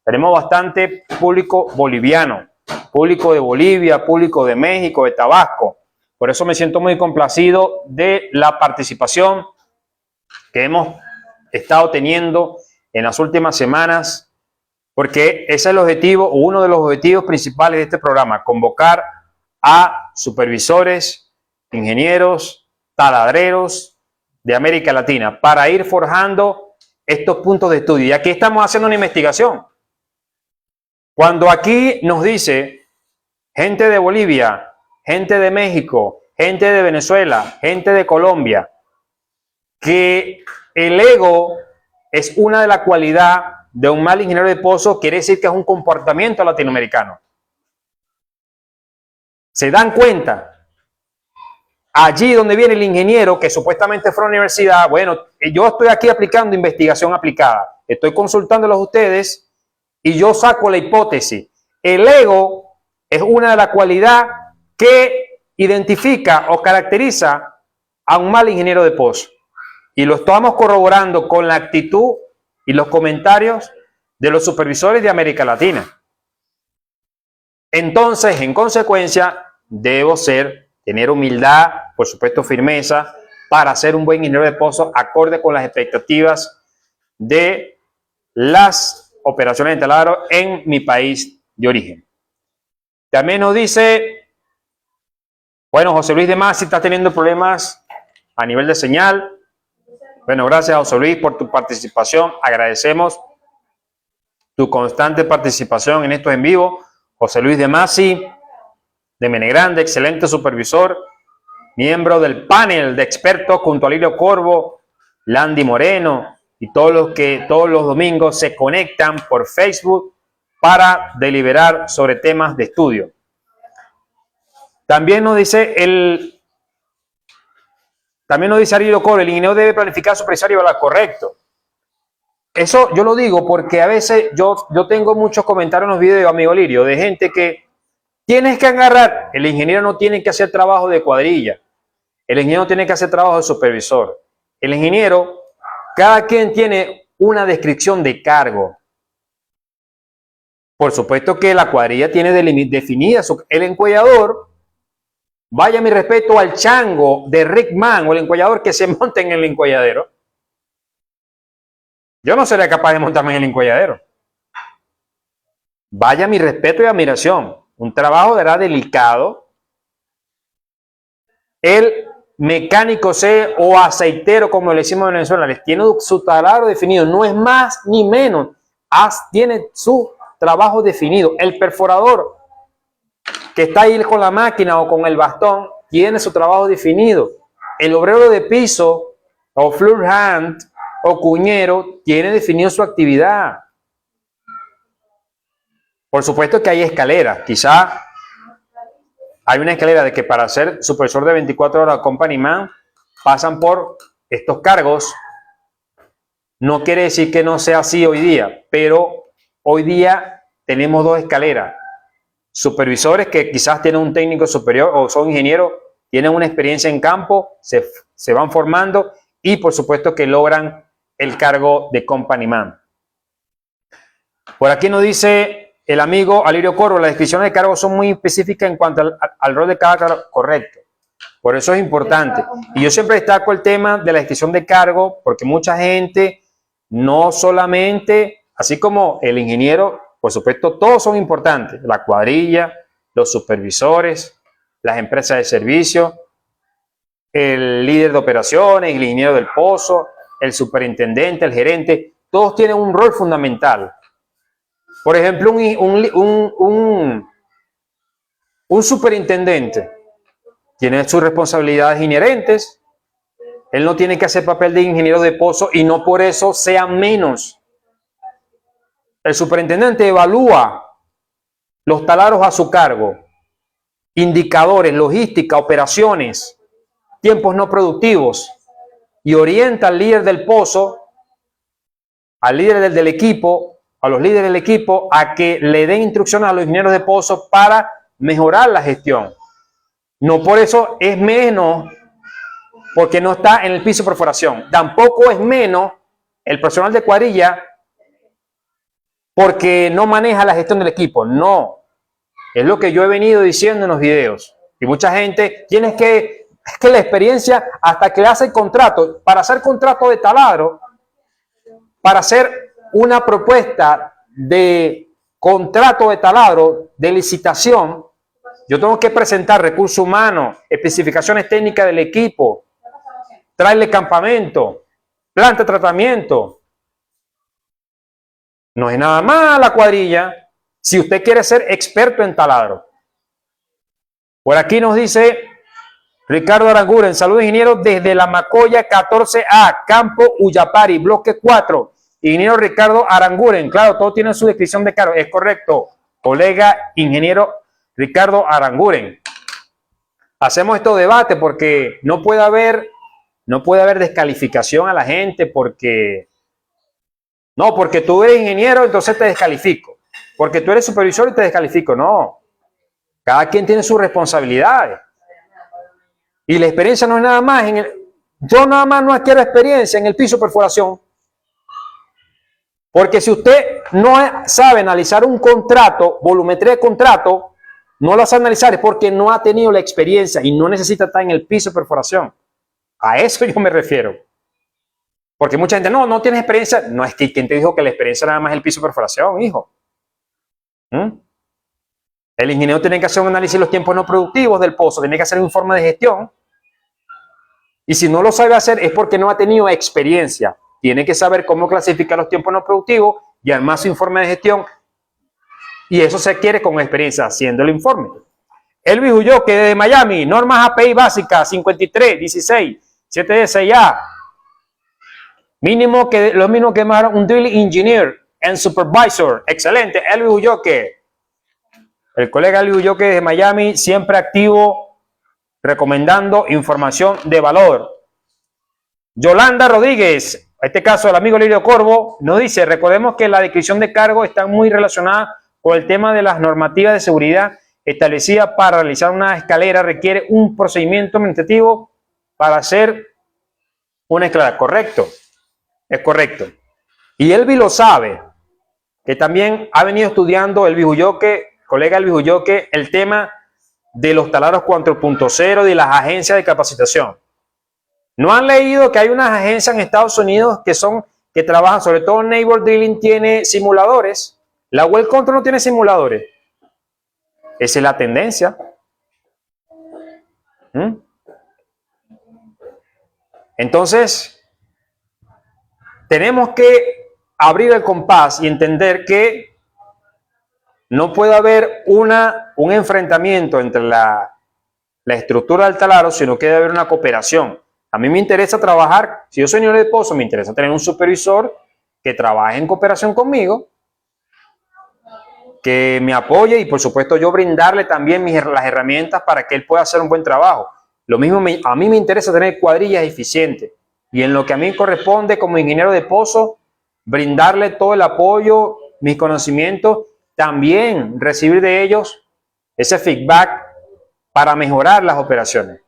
Tenemos bastante público boliviano, público de Bolivia, público de México, de Tabasco. Por eso me siento muy complacido de la participación que hemos estado teniendo en las últimas semanas, porque ese es el objetivo, o uno de los objetivos principales de este programa, convocar a supervisores, ingenieros, taladreros de América Latina para ir forjando estos puntos de estudio. Y aquí estamos haciendo una investigación. Cuando aquí nos dice gente de Bolivia, gente de México, gente de Venezuela, gente de Colombia, que el ego es una de las cualidades de un mal ingeniero de pozo, quiere decir que es un comportamiento latinoamericano. ¿Se dan cuenta? Allí donde viene el ingeniero que supuestamente fue a la universidad, bueno, yo estoy aquí aplicando investigación aplicada, estoy consultándolos a ustedes y yo saco la hipótesis. El ego es una de las cualidades que identifica o caracteriza a un mal ingeniero de pozo. Y lo estamos corroborando con la actitud y los comentarios de los supervisores de América Latina. Entonces, en consecuencia, debo tener humildad, por supuesto firmeza, para ser un buen ingeniero de pozo acorde con las expectativas de las operaciones de taladro en mi país de origen. También nos dice, bueno, José Luis de Masi está teniendo problemas a nivel de señal. Bueno, gracias José Luis por tu participación. Agradecemos tu constante participación en estos en vivo. José Luis de Masi, de Menegrande, excelente supervisor, miembro del panel de expertos junto a Lirio Corvo, Landy Moreno y todos los que todos los domingos se conectan por Facebook para deliberar sobre temas de estudio. También nos dice Lirio Corvo, el ingeniero debe planificar, supervisar y evaluar. Correcto. Eso yo lo digo porque a veces yo tengo muchos comentarios en los videos, amigo Lirio, de gente que tienes que agarrar. El ingeniero no tiene que hacer trabajo de cuadrilla. El ingeniero tiene que hacer trabajo de supervisor. El ingeniero, cada quien tiene una descripción de cargo. Por supuesto que la cuadrilla tiene definida el encuellador. Vaya mi respeto al chango de Rick Mann o el encuellador que se monta en el encuelladero. Yo no sería capaz de montarme en el encuelladero. Vaya mi respeto y admiración. Un trabajo será delicado. El mecánico C o aceitero, como le decimos en Venezuela, les tiene su taladro definido. No es más ni menos. Tiene su trabajo definido. El perforador que está ahí con la máquina o con el bastón tiene su trabajo definido. El obrero de piso o floor hand o cuñero tiene definido su actividad. Por supuesto que hay escaleras. Quizá hay una escalera de que para ser supervisor de 24 horas company man pasan por estos cargos. No quiere decir que no sea así hoy día, pero hoy día tenemos dos escaleras. Supervisores que quizás tienen un técnico superior o son ingenieros, tienen una experiencia en campo, se van formando y por supuesto que logran el cargo de company man. Por aquí nos dice el amigo Alirio Corvo, las descripciones de cargo son muy específicas en cuanto al rol de cada cargo. Correcto. Por eso es importante. Y yo siempre destaco el tema de la descripción de cargo porque mucha gente no solamente, así como el ingeniero, por supuesto, todos son importantes. La cuadrilla, los supervisores, las empresas de servicio, el líder de operaciones, el ingeniero del pozo, el superintendente, el gerente, todos tienen un rol fundamental. Por ejemplo, un superintendente tiene sus responsabilidades inherentes. Él no tiene que hacer papel de ingeniero de pozo y no por eso sea menos. El superintendente evalúa los taladros a su cargo, indicadores, logística, operaciones, tiempos no productivos y orienta al líder del pozo, al líder del equipo, a los líderes del equipo a que le den instrucciones a los ingenieros de pozo para mejorar la gestión. No por eso es menos porque no está en el piso de perforación. Tampoco es menos el personal de cuadrilla porque no maneja la gestión del equipo. No. Es lo que yo he venido diciendo en los videos. Y mucha gente es que la experiencia hasta que le hace el contrato, para hacer contrato de taladro, para hacer una propuesta de contrato de taladro, de licitación, yo tengo que presentar recursos humanos, especificaciones técnicas del equipo, traerle campamento, planta de tratamiento. No es nada más la cuadrilla si usted quiere ser experto en taladro. Por aquí nos dice Ricardo Aranguren, saludos ingenieros desde la Macoya 14A, Campo Uyapari, bloque 4. Ingeniero Ricardo Aranguren, claro, todos tienen su descripción de cargo, es correcto. Colega ingeniero Ricardo Aranguren. Hacemos este debate porque no puede haber descalificación a la gente porque tú eres ingeniero, entonces te descalifico. Porque tú eres supervisor y te descalifico. No. Cada quien tiene sus responsabilidades. Y la experiencia no es nada más Yo nada más no adquiero experiencia en el piso de perforación. Porque si usted no sabe analizar un contrato, volumetría de contrato, no lo sabe analizar es porque no ha tenido la experiencia y no necesita estar en el piso de perforación. A eso yo me refiero. Porque mucha gente, no tienes experiencia. No, es que ¿quién te dijo que la experiencia nada más es el piso de perforación, hijo? El ingeniero tiene que hacer un análisis de los tiempos no productivos del pozo, tiene que hacer un informe de gestión. Y si no lo sabe hacer es porque no ha tenido experiencia. Tiene que saber cómo clasificar los tiempos no productivos y armar su informe de gestión. Y eso se adquiere con experiencia haciendo el informe. Elvis Ulloque de Miami, normas API básicas 53, 16, 7D6A. Mínimo que lo mismo que un drilling engineer and supervisor. Excelente, Elvis Ulloque. El colega Elvis Ulloque de Miami, siempre activo, recomendando información de valor. Yolanda Rodríguez, en este caso el amigo Lirio Corvo, nos dice, recordemos que la descripción de cargo está muy relacionada con el tema de las normativas de seguridad establecida para realizar una escalera, requiere un procedimiento administrativo para hacer una escalera. Correcto, es correcto. Y Elvis lo sabe, que también ha venido estudiando Elvis Ulloque, colega Elvis Ulloque, el tema de los taladros 4.0 y de las agencias de capacitación. ¿No han leído que hay unas agencias en Estados Unidos que trabajan, sobre todo Neighbor Drilling tiene simuladores? La Well Control no tiene simuladores. Esa es la tendencia. Entonces, tenemos que abrir el compás y entender que no puede haber un enfrentamiento entre la estructura del taladro, sino que debe haber una cooperación. A mí me interesa trabajar, si yo soy ingeniero de pozo, me interesa tener un supervisor que trabaje en cooperación conmigo, que me apoye y por supuesto yo brindarle también las herramientas para que él pueda hacer un buen trabajo. Lo mismo a mí me interesa tener cuadrillas eficientes y en lo que a mí corresponde como ingeniero de pozo, brindarle todo el apoyo, mis conocimientos, también recibir de ellos ese feedback para mejorar las operaciones.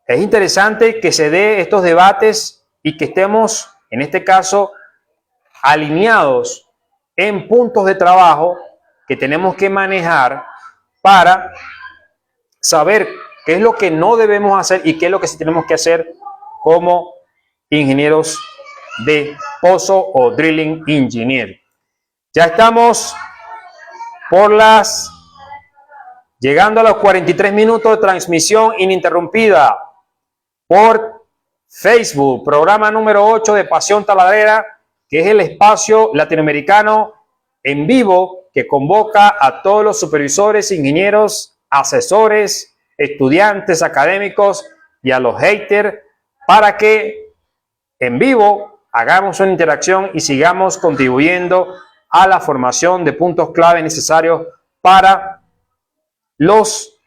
Es interesante que se dé estos debates y que estemos, en este caso, alineados en puntos de trabajo que tenemos que manejar para saber qué es lo que no debemos hacer y qué es lo que sí tenemos que hacer como ingenieros de pozo o drilling engineer. Ya estamos llegando a los 43 minutos de transmisión ininterrumpida por Facebook, programa número 8 de Pasión Taladrera, que es el espacio latinoamericano en vivo que convoca a todos los supervisores, ingenieros, asesores, estudiantes, académicos y a los haters para que en vivo hagamos una interacción y sigamos contribuyendo a la formación de puntos clave necesarios para los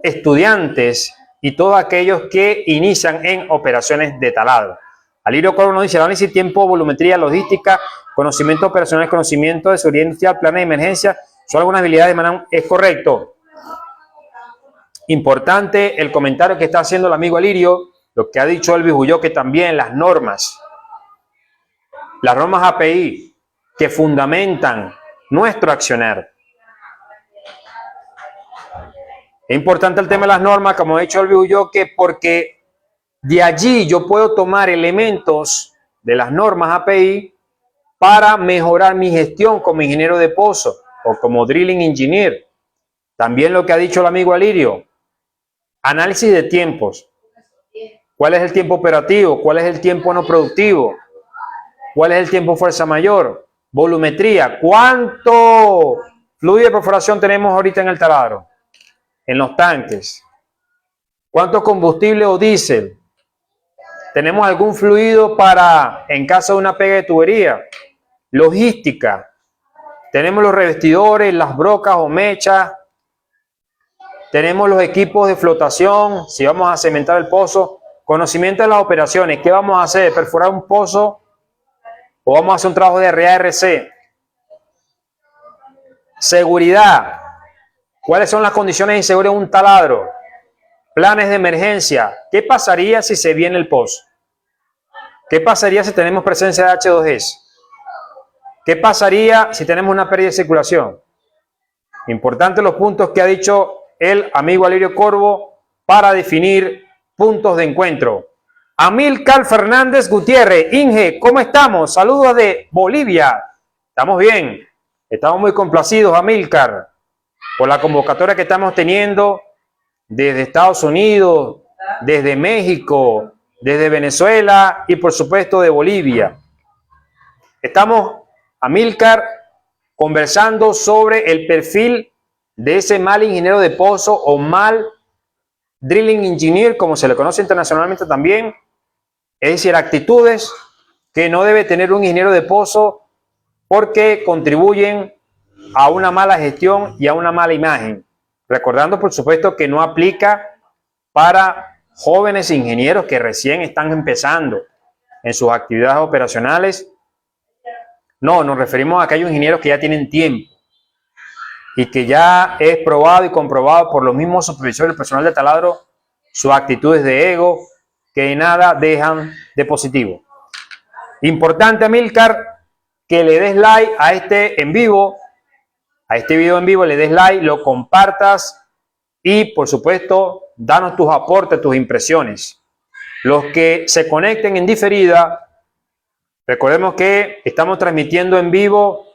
estudiantes y todos aquellos que inician en operaciones de taladro. Alirio Corvo nos dice, análisis, tiempo, volumetría, logística, conocimiento operacional, conocimiento de seguridad industrial, planes de emergencia, son algunas habilidades de manejo. Es correcto. Importante el comentario que está haciendo el amigo Alirio, lo que ha dicho Elvis Ulloque también, las normas API que fundamentan nuestro accionar. Es importante el tema de las normas, como ha dicho Elvis Ulloque, porque de allí yo puedo tomar elementos de las normas API para mejorar mi gestión como ingeniero de pozo o como drilling engineer. También lo que ha dicho el amigo Alirio, análisis de tiempos. ¿Cuál es el tiempo operativo? ¿Cuál es el tiempo no productivo? ¿Cuál es el tiempo fuerza mayor? Volumetría. ¿Cuánto fluido de perforación tenemos ahorita en el taladro? En los tanques. ¿Cuánto combustible o diésel? ¿Tenemos algún fluido para, en caso de una pega de tubería? Logística. Tenemos los revestidores, las brocas o mechas. Tenemos los equipos de flotación, si vamos a cementar el pozo. Conocimiento de las operaciones. ¿Qué vamos a hacer? ¿Perforar un pozo? ¿O vamos a hacer un trabajo de RARC? Seguridad. ¿Cuáles son las condiciones de seguridad de un taladro? Planes de emergencia. ¿Qué pasaría si se viene el POS? ¿Qué pasaría si tenemos presencia de H2S? ¿Qué pasaría si tenemos una pérdida de circulación? Importantes los puntos que ha dicho el amigo Alirio Corvo para definir puntos de encuentro. Amílcar Fernández Gutiérrez, Inge, ¿cómo estamos? Saludos de Bolivia. Estamos bien, estamos muy complacidos, Amílcar, por la convocatoria que estamos teniendo desde Estados Unidos, desde México, desde Venezuela y por supuesto de Bolivia. Estamos, Amílcar, conversando sobre el perfil de ese mal ingeniero de pozo o mal drilling engineer, como se le conoce internacionalmente también, es decir, actitudes que no debe tener un ingeniero de pozo porque contribuyen a una mala gestión y a una mala imagen. Recordando, por supuesto, que no aplica para jóvenes ingenieros que recién están empezando en sus actividades operacionales. No, nos referimos a aquellos ingenieros que ya tienen tiempo y que ya es probado y comprobado por los mismos supervisores del personal de taladro sus actitudes de ego que nada dejan de positivo. Importante, Amílcar, que le des like a este en vivo, a este video en vivo, le des like, lo compartas y, por supuesto, danos tus aportes, tus impresiones. Los que se conecten en diferida, recordemos que estamos transmitiendo en vivo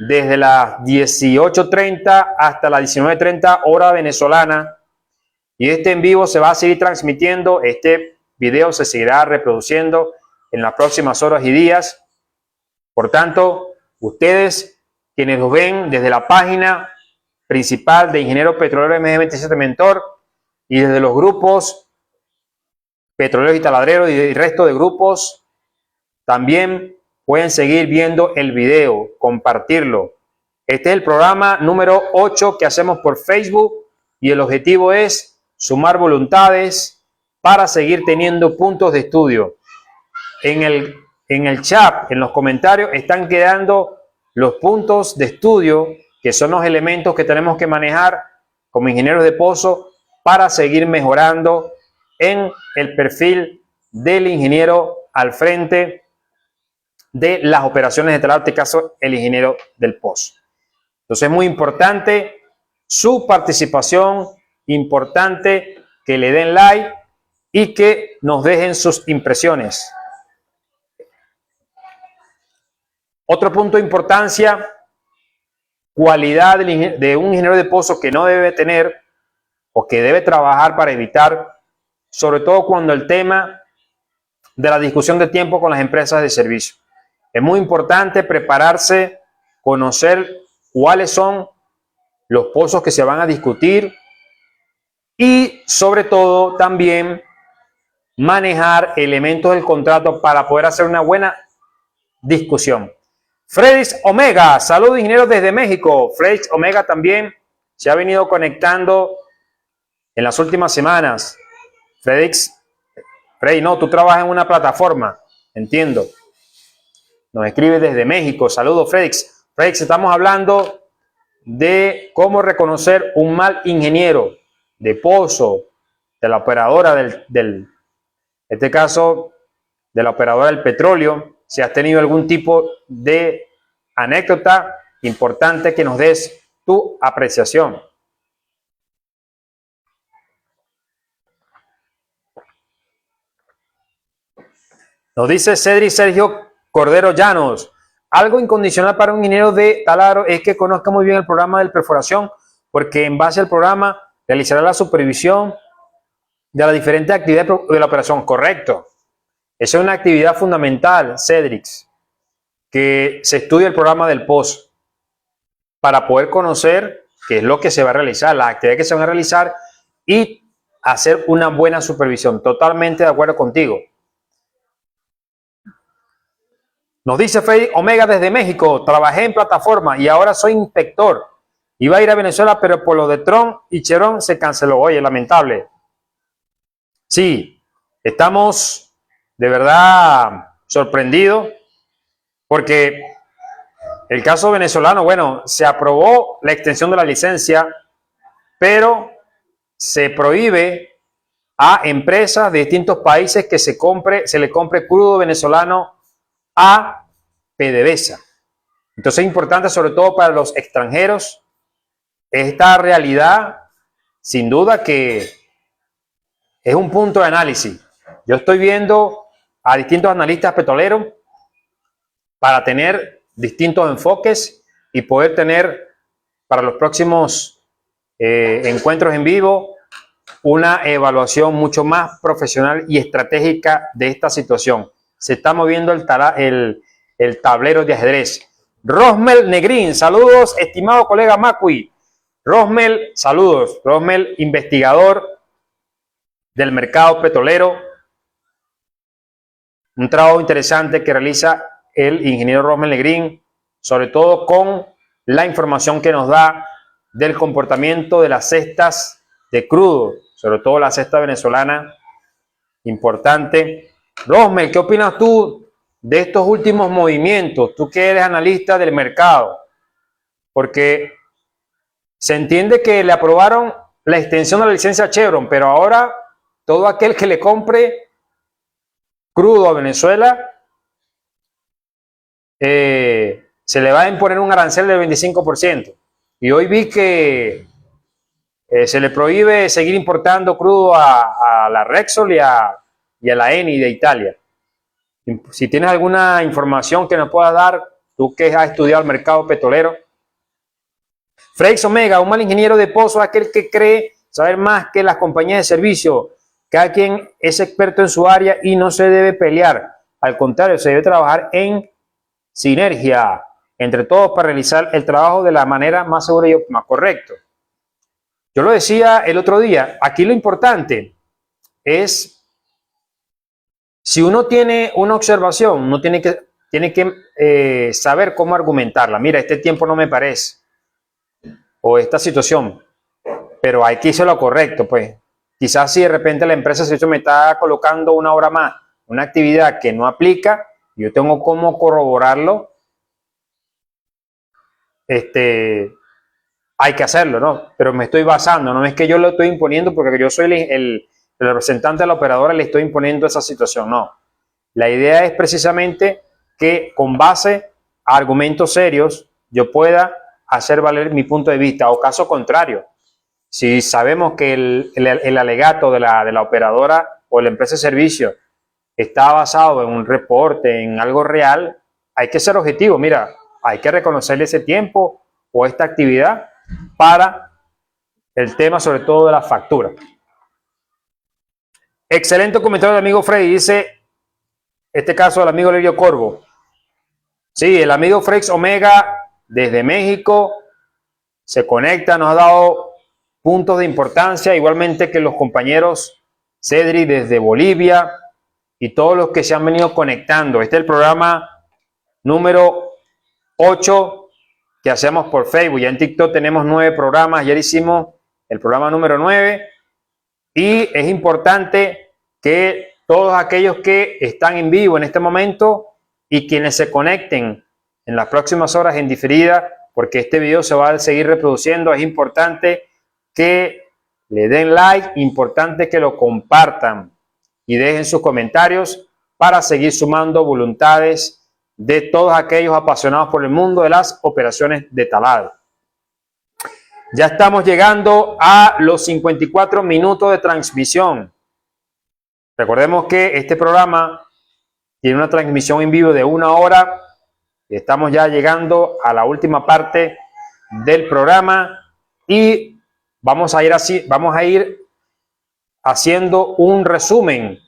desde las 18:30 hasta las 19:30 hora venezolana y este en vivo se va a seguir transmitiendo, este video se seguirá reproduciendo en las próximas horas y días. Por tanto, ustedes quienes lo ven desde la página principal de Ingeniero Petrolero MG27 Mentor y desde los grupos Petroleros y Taladreros y el resto de grupos, también pueden seguir viendo el video, compartirlo. Este es el programa número 8 que hacemos por Facebook y el objetivo es sumar voluntades para seguir teniendo puntos de estudio. En el chat, en los comentarios, están quedando los puntos de estudio que son los elementos que tenemos que manejar como ingenieros de pozo para seguir mejorando en el perfil del ingeniero al frente de las operaciones de taladro, en este caso el ingeniero del pozo. Entonces es muy importante su participación, importante que le den like y que nos dejen sus impresiones. Otro punto de importancia, cualidad de un ingeniero de pozo que no debe tener o que debe trabajar para evitar, sobre todo cuando el tema de la discusión de tiempo con las empresas de servicio. Es muy importante prepararse, conocer cuáles son los pozos que se van a discutir y sobre todo también manejar elementos del contrato para poder hacer una buena discusión. Fredix Omega, saludos ingenieros desde México. Fredix Omega también se ha venido conectando en las últimas semanas. Freddy, no, tú trabajas en una plataforma, entiendo. Nos escribe desde México. Saludos, Fredix. Fredix, estamos hablando de cómo reconocer un mal ingeniero de pozo, de la operadora en este caso, de la operadora del petróleo. Si has tenido algún tipo de anécdota, importante que nos des tu apreciación. Nos dice Cedric Sergio Cordero Llanos, algo incondicional para un ingeniero de taladro es que conozca muy bien el programa de perforación, porque en base al programa realizará la supervisión de las diferentes actividades de la operación. Correcto. Esa es una actividad fundamental, Cedric, que se estudie el programa del pozo para poder conocer qué es lo que se va a realizar, las actividades que se van a realizar y hacer una buena supervisión. Totalmente de acuerdo contigo. Nos dice Freddy Omega desde México, trabajé en plataforma y ahora soy inspector. Iba a ir a Venezuela, pero por lo de Trump y Cherón se canceló. Oye, lamentable. Sí, estamos de verdad sorprendidos porque el caso venezolano, bueno, se aprobó la extensión de la licencia, pero se prohíbe a empresas de distintos países que se le compre crudo venezolano a PDVSA. Entonces es importante, sobre todo para los extranjeros, esta realidad, sin duda que es un punto de análisis. Yo estoy viendo a distintos analistas petroleros para tener distintos enfoques y poder tener para los próximos encuentros en vivo una evaluación mucho más profesional y estratégica de esta situación. Se está moviendo el tablero de ajedrez. Rosmel Negrín, saludos, estimado colega Macui. Rosmel, saludos. Rosmel, investigador del mercado petrolero. Un trabajo interesante que realiza el ingeniero Rosmel Negrín, sobre todo con la información que nos da del comportamiento de las cestas de crudo, sobre todo la cesta venezolana, importante. Rosmel, ¿qué opinas tú de estos últimos movimientos? Tú que eres analista del mercado, porque se entiende que le aprobaron la extensión de la licencia Chevron, pero ahora todo aquel que le compre crudo a Venezuela se le va a imponer un arancel del 25%. Y hoy vi que se le prohíbe seguir importando crudo a la Repsol y a la Eni de Italia. Si tienes alguna información que nos puedas dar, tú que has estudiado el mercado petrolero. Freix Omega, un mal ingeniero de pozo, aquel que cree saber más que las compañías de servicio. Cada quien es experto en su área y no se debe pelear. Al contrario, se debe trabajar en sinergia entre todos para realizar el trabajo de la manera más segura y óptima. Correcto. Yo lo decía el otro día, aquí lo importante es, si uno tiene una observación, uno tiene que saber cómo argumentarla. Mira, este tiempo no me parece, o esta situación, pero hay que hacer lo correcto, pues. Quizás si de repente la empresa se me está colocando una hora más, una actividad que no aplica, yo tengo cómo corroborarlo, hay que hacerlo, ¿no? Pero me estoy basando, no es que yo lo estoy imponiendo porque yo soy el representante de la operadora, le estoy imponiendo esa situación, no. La idea es precisamente que con base a argumentos serios yo pueda hacer valer mi punto de vista, o caso contrario, si sabemos que el alegato de la operadora o la empresa de servicio está basado en un reporte, en algo real, hay que ser objetivo. Mira, hay que reconocerle ese tiempo o esta actividad para el tema, sobre todo de la factura. Excelente comentario del amigo Freddy. Dice, este caso del amigo Lirio Corvo. Sí, el amigo Freix Omega desde México se conecta, nos ha dado puntos de importancia, igualmente que los compañeros Cedri desde Bolivia y todos los que se han venido conectando. Este es el programa número 8 que hacemos por Facebook. Ya en TikTok tenemos 9 programas, ya hicimos el programa número 9 y es importante que todos aquellos que están en vivo en este momento y quienes se conecten en las próximas horas en diferida, porque este video se va a seguir reproduciendo, es importante que le den like, importante que lo compartan y dejen sus comentarios para seguir sumando voluntades de todos aquellos apasionados por el mundo de las operaciones de taladro. Ya estamos llegando a los 54 minutos de transmisión. Recordemos que este programa tiene una transmisión en vivo de 1 hora. Estamos ya llegando a la última parte del programa y vamos a ir haciendo un resumen.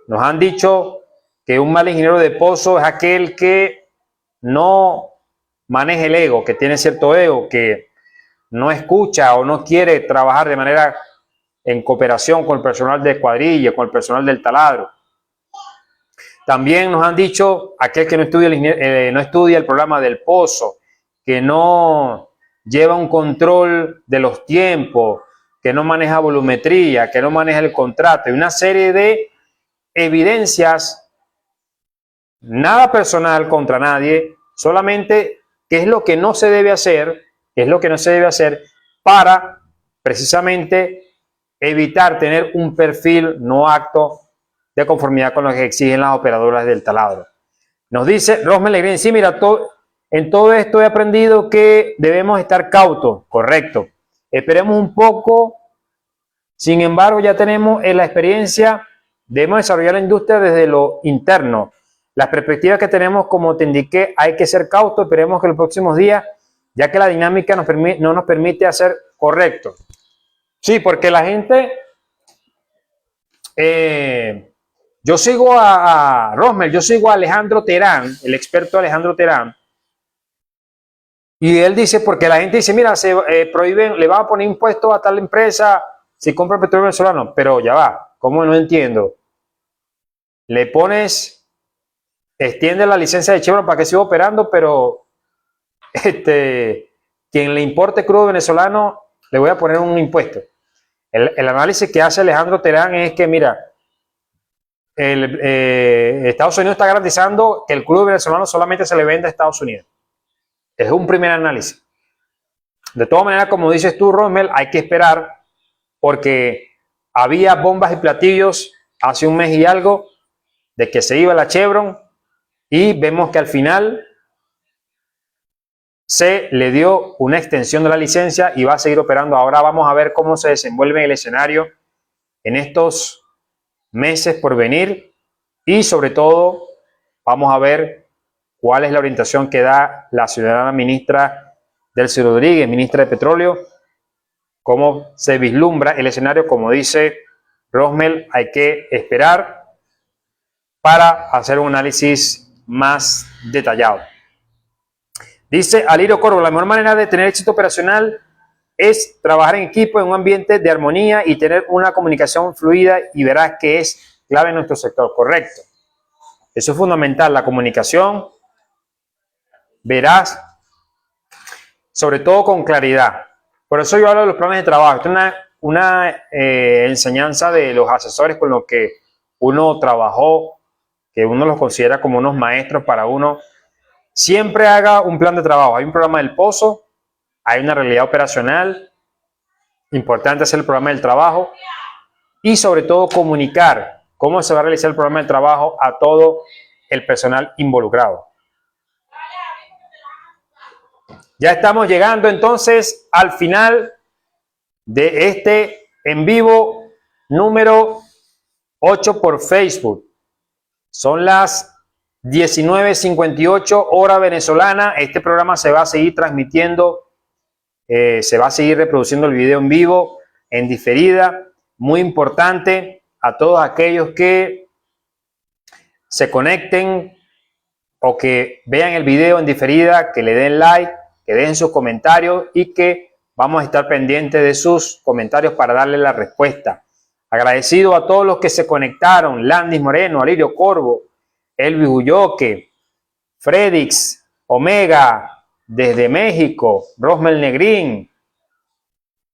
Nos han dicho que un mal ingeniero de pozo es aquel que no maneja el ego, que tiene cierto ego, que no escucha o no quiere trabajar de manera en cooperación con el personal de cuadrilla, con el personal del taladro. También nos han dicho aquel que no estudia el programa del pozo, que no lleva un control de los tiempos, que no maneja volumetría, que no maneja el contrato y una serie de evidencias, nada personal contra nadie, solamente qué es lo que no se debe hacer, qué es lo que no se debe hacer para precisamente evitar tener un perfil no apto de conformidad con lo que exigen las operadoras del taladro. Nos dice Rosmel Legrín, sí, mira, en todo esto he aprendido que debemos estar cautos, correcto. Esperemos un poco, sin embargo ya tenemos la experiencia, debemos desarrollar la industria desde lo interno. Las perspectivas que tenemos, como te indiqué, hay que ser cautos, esperemos que en los próximos días, ya que la dinámica no nos permite hacer correcto. Sí, porque la gente, yo sigo a Rosmel, yo sigo a Alejandro Terán, el experto Alejandro Terán, y él dice, porque la gente dice, mira, se prohíben, le van a poner impuestos a tal empresa si compra petróleo venezolano, pero ya va, ¿cómo? No entiendo. Le pones, extiende la licencia de Chevron para que siga operando, pero quien le importe crudo venezolano, le voy a poner un impuesto. El análisis que hace Alejandro Terán es que, mira, Estados Unidos está garantizando que el crudo venezolano solamente se le vende a Estados Unidos. Es un primer análisis. De todas maneras, como dices tú, Rosmel, hay que esperar porque había bombas y platillos hace un mes y algo de que se iba la Chevron y vemos que al final se le dio una extensión de la licencia y va a seguir operando. Ahora vamos a ver cómo se desenvuelve el escenario en estos meses por venir y sobre todo vamos a ver cuál es la orientación que da la ciudadana ministra Delcy Rodríguez, ministra de Petróleo, cómo se vislumbra el escenario. Como dice Rosmel, hay que esperar para hacer un análisis más detallado. Dice Alirio Corvo, la mejor manera de tener éxito operacional es trabajar en equipo, en un ambiente de armonía y tener una comunicación fluida, y verás que es clave en nuestro sector. Correcto. Eso es fundamental, la comunicación, verás, sobre todo con claridad. Por eso yo hablo de los planes de trabajo. Esto es una enseñanza de los asesores con los que uno trabajó, que uno los considera como unos maestros para uno. Siempre haga un plan de trabajo. Hay un programa del pozo, hay una realidad operacional, importante hacer el programa del trabajo y sobre todo comunicar cómo se va a realizar el programa del trabajo a todo el personal involucrado. Ya estamos llegando entonces al final de este en vivo número 8 por Facebook. Son las 19:58 hora venezolana. Este programa se va a seguir transmitiendo, se va a seguir reproduciendo el video en vivo, en diferida. Muy importante a todos aquellos que se conecten o que vean el video en diferida, que le den like, que dejen sus comentarios y que vamos a estar pendientes de sus comentarios para darle la respuesta. Agradecido a todos los que se conectaron: Landis Moreno, Alirio Corvo, Elvis Ulloque, Fredix, Omega, desde México, Rosmel Negrín,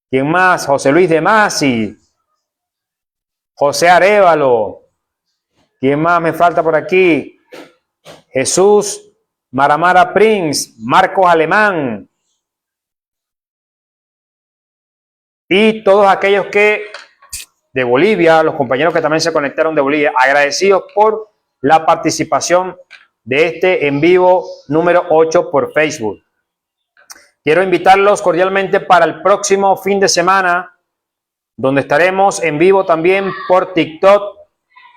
¿quién más? José Luis de Masi, José Arévalo, ¿quién más me falta por aquí? Jesús Maramara Prince, Marcos Alemán y todos aquellos que de Bolivia, los compañeros que también se conectaron de Bolivia, agradecidos por la participación de este en vivo número 8 por Facebook. Quiero invitarlos cordialmente para el próximo fin de semana, donde estaremos en vivo también por TikTok.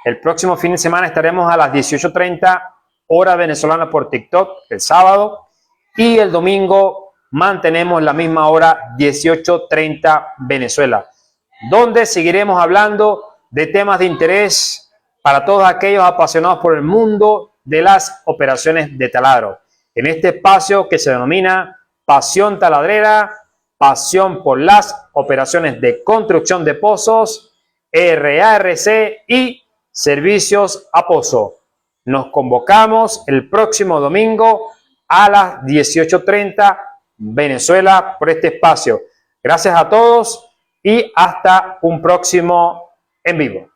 El próximo fin de semana estaremos a las 18:30 hora venezolana por TikTok el sábado, y el domingo mantenemos la misma hora, 18:30 Venezuela, donde seguiremos hablando de temas de interés para todos aquellos apasionados por el mundo de las operaciones de taladro. En este espacio que se denomina Pasión Taladrera, pasión por las operaciones de construcción de pozos, RARC y servicios a pozo. Nos convocamos el próximo domingo a las 18:30 Venezuela por este espacio. Gracias a todos y hasta un próximo en vivo.